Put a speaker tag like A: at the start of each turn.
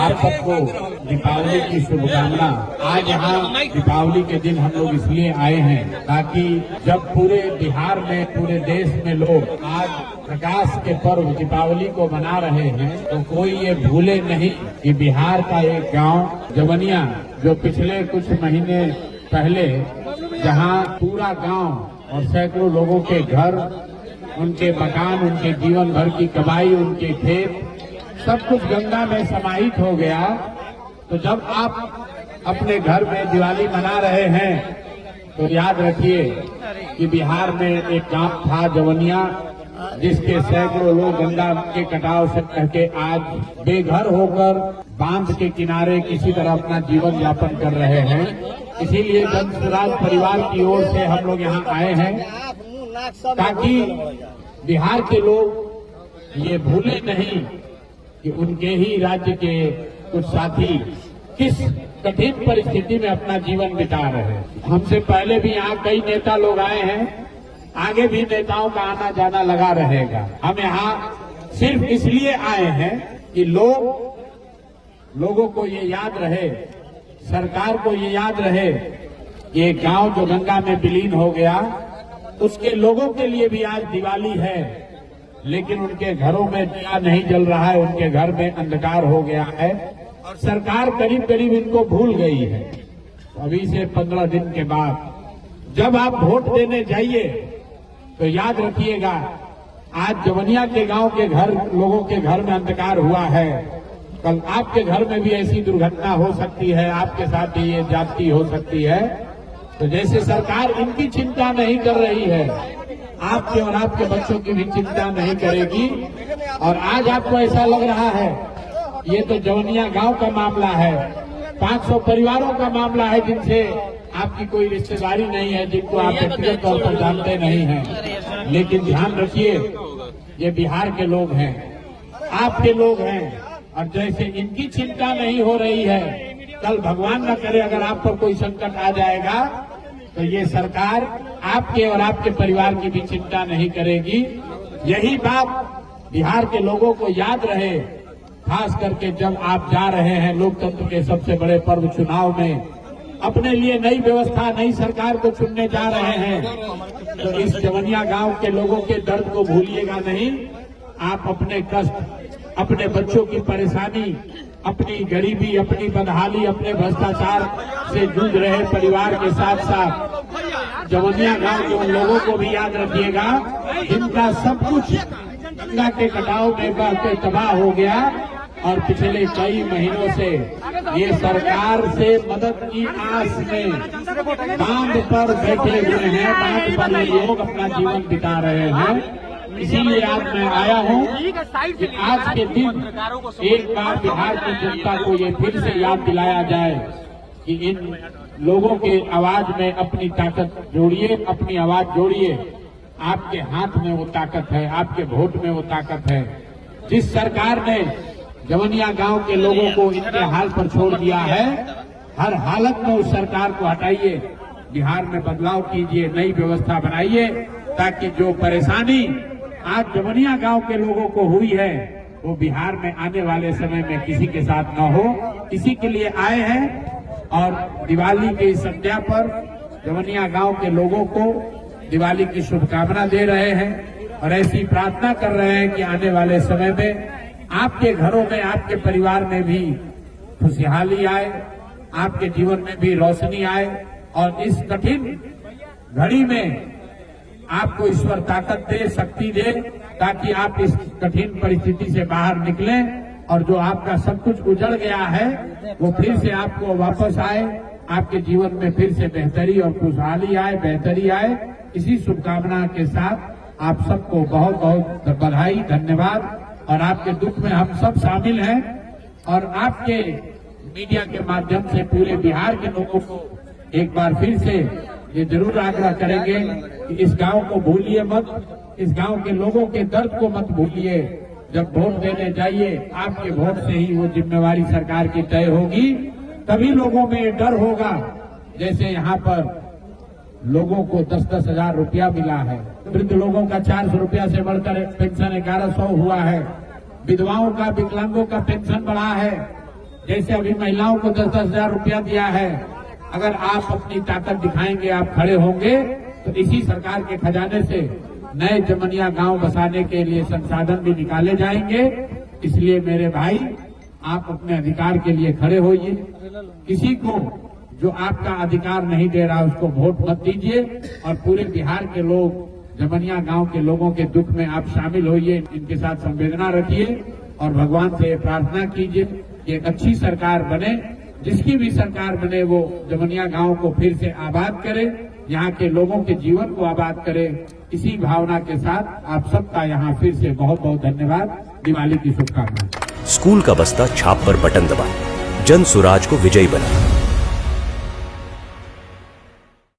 A: आप सबको दीपावली की शुभकामना। आज यहाँ दीपावली के दिन हम लोग इसलिए आए हैं ताकि जब पूरे बिहार में, पूरे देश में लोग आज प्रकाश के पर्व दीपावली को मना रहे हैं, तो कोई ये भूले नहीं कि बिहार का एक गांव जवनिया, जो पिछले कुछ महीने पहले जहां पूरा गांव और सैकड़ों लोगों के घर, उनके मकान, उनके जीवन भर की कमाई, उनके खेत, सब कुछ गंगा में समाहित हो गया। तो जब आप अपने घर में दिवाली मना रहे हैं तो याद रखिए कि बिहार में एक गांव था जवनिया, जिसके सैकड़ों लोग गंगा के कटाव से करके आज बेघर होकर बांध के किनारे किसी तरह अपना जीवन यापन कर रहे हैं। इसीलिए जन स्वराज परिवार की ओर से हम लोग यहाँ आए हैं ताकि बिहार के लोग ये भूले नहीं कि उनके ही राज्य के कुछ साथी किस कठिन परिस्थिति में अपना जीवन बिता रहे हैं। हमसे पहले भी यहाँ कई नेता लोग आए हैं, आगे भी नेताओं का आना जाना लगा रहेगा। हम यहाँ सिर्फ इसलिए आए हैं कि लोगों को ये याद रहे, सरकार को ये याद रहे कि एक गांव जो गंगा में विलीन हो गया, उसके लोगों के लिए भी आज दिवाली है, लेकिन उनके घरों में दिया नहीं जल रहा है, उनके घर में अंधकार हो गया है और सरकार करीब करीब इनको भूल गई है। अभी से 15 दिन के बाद जब आप वोट देने जाइए तो याद रखिएगा, आज जवनिया के गांव के घर, लोगों के घर में अंधकार हुआ है, कल आपके घर में भी ऐसी दुर्घटना हो सकती है, आपके साथ भी ये जाति हो सकती है। तो जैसे सरकार इनकी चिंता नहीं कर रही है, आपके और आपके बच्चों की भी चिंता नहीं करेगी। और आज आपको ऐसा लग रहा है ये तो जवनिया गांव का मामला है, 500 परिवारों का मामला है जिनसे आपकी कोई रिश्तेदारी नहीं है, जिनको आप व्यक्तिगत तौर पर जानते नहीं हैं। लेकिन ध्यान रखिए, ये बिहार के लोग हैं, आपके लोग हैं, और जैसे इनकी चिंता नहीं हो रही है, कल भगवान न करे अगर आप पर कोई संकट आ जाएगा तो ये सरकार आपके और आपके परिवार की भी चिंता नहीं करेगी। यही बात बिहार के लोगों को याद रहे, खास करके जब आप जा रहे हैं लोकतंत्र के सबसे बड़े पर्व चुनाव में, अपने लिए नई व्यवस्था, नई सरकार को चुनने जा रहे हैं, तो इस जवनिया गांव के लोगों के दर्द को भूलिएगा नहीं। आप अपने कष्ट, अपने बच्चों की परेशानी, अपनी गरीबी, अपनी बदहाली, अपने भ्रष्टाचार से जूझ रहे परिवार के साथ साथ जवनिया गांव के उन लोगों को भी याद रखिएगा जिनका सब कुछ गंगा के कटाव में बह के तबाह हो गया और पिछले कई महीनों से ये सरकार से मदद की आस में बांध पर बैठे हुए हैं, बांध पर ये लोग अपना जीवन बिता रहे हैं। इसीलिए आज मैं आया हूँ कि आज के दिन एक बार बिहार की जनता को ये फिर से याद दिलाया जाए कि इन लोगों के आवाज में अपनी ताकत जोड़िए, अपनी आवाज जोड़िए। आपके हाथ में वो ताकत है, आपके वोट में वो ताकत है। जिस सरकार ने जवनिया गांव के लोगों को इनके हाल पर छोड़ दिया है, हर हालत में उस सरकार को हटाइए, बिहार में बदलाव कीजिए, नई व्यवस्था बनाइए, ताकि जो परेशानी आज जवनिया गांव के लोगों को हुई है वो बिहार में आने वाले समय में किसी के साथ न हो। इसी के लिए आए हैं और दिवाली की इस संध्या पर जवनिया गांव के लोगों को दिवाली की शुभकामना दे रहे हैं और ऐसी प्रार्थना कर रहे हैं कि आने वाले समय में आपके घरों में, आपके परिवार में भी खुशहाली आए, आपके जीवन में भी रोशनी आए और इस कठिन घड़ी में आपको ईश्वर ताकत दे, शक्ति दे, ताकि आप इस कठिन परिस्थिति से बाहर निकलें और जो आपका सब कुछ उजड़ गया है वो फिर से आपको वापस आए, आपके जीवन में फिर से बेहतरी और खुशहाली आए, बेहतरी आए। इसी शुभकामना के साथ आप सबको बहुत बहुत बधाई, धन्यवाद। और आपके दुख में हम सब शामिल हैं और आपके मीडिया के माध्यम से पूरे बिहार के लोगों को एक बार फिर से ये जरूर आग्रह करेंगे कि इस गांव को भूलिए मत, इस गांव के लोगों के दर्द को मत भूलिए। जब वोट देने जाइए, आपके वोट से ही वो जिम्मेवारी सरकार की तय होगी, तभी लोगों में डर होगा। जैसे यहाँ पर लोगों को 10-10 हजार रुपया मिला है, वृद्ध लोगों का 400 रुपया से बढ़कर पेंशन 1100 हुआ है, विधवाओं का, विकलांगों का पेंशन बढ़ा है, जैसे अभी महिलाओं को 10-10 हजार रुपया दिया है, अगर आप अपनी ताकत दिखाएंगे, आप खड़े होंगे, तो इसी सरकार के खजाने से नए जमनिया गांव बसाने के लिए संसाधन भी निकाले जाएंगे। इसलिए मेरे भाई, आप अपने अधिकार के लिए खड़े होइए। किसी को जो आपका अधिकार नहीं दे रहा उसको वोट मत दीजिए, और पूरे बिहार के लोग, जमनिया गांव के लोगों के दुख में आप शामिल होइए, इनके साथ संवेदना रखिए और भगवान से प्रार्थना कीजिए कि एक अच्छी सरकार बने। जिसकी भी सरकार बने वो जमनिया गांव को फिर से आबाद करे, यहाँ के लोगों के जीवन को आबाद करे। इसी भावना के साथ आप सबका यहाँ फिर से बहुत बहुत धन्यवाद। दिवाली की शुभकामनाएं।
B: स्कूल का बस्ता छाप पर बटन दबाएं, जन सुराज को विजयी बनाएं।